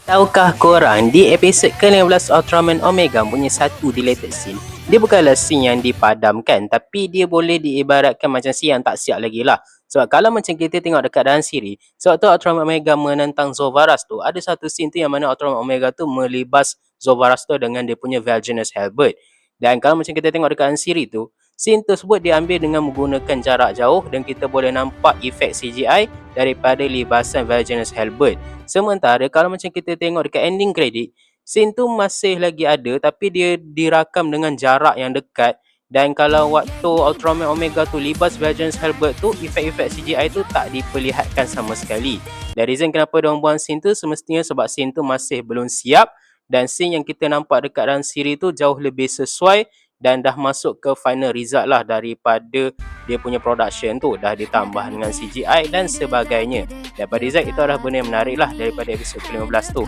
Tahukah korang di episod ke-15 Ultraman Omega punya satu deleted scene, dia bukanlah scene yang dipadamkan, tapi dia boleh diibaratkan macam scene yang tak siap lagi lah. Sebab kalau macam kita tengok dekat dalam siri, sewaktu Ultraman Omega menentang Zovaras tu, ada satu scene tu yang mana Ultraman Omega tu melibas Zovaras tu dengan dia punya Velgenous Halberd. Dan kalau macam kita tengok dekat dalam siri tu, scene tersebut diambil dengan menggunakan jarak jauh dan kita boleh nampak efek CGI daripada libasan Velgenous Halberd. Sementara kalau macam kita tengok dekat ending credit, scene tu masih lagi ada tapi dia dirakam dengan jarak yang dekat. Dan kalau waktu Ultraman Omega tu libas Velgenous Halberd tu, efek-efek CGI tu tak diperlihatkan sama sekali. Dan reason kenapa diorang buang scene tu semestinya sebab scene tu masih belum siap. Dan scene yang kita nampak dekat dalam siri tu jauh lebih sesuai dan dah masuk ke final result lah daripada dia punya production tu, dah ditambah dengan CGI dan sebagainya. Daripada result itu adalah benda yang menarik lah daripada episod ke-15 tu.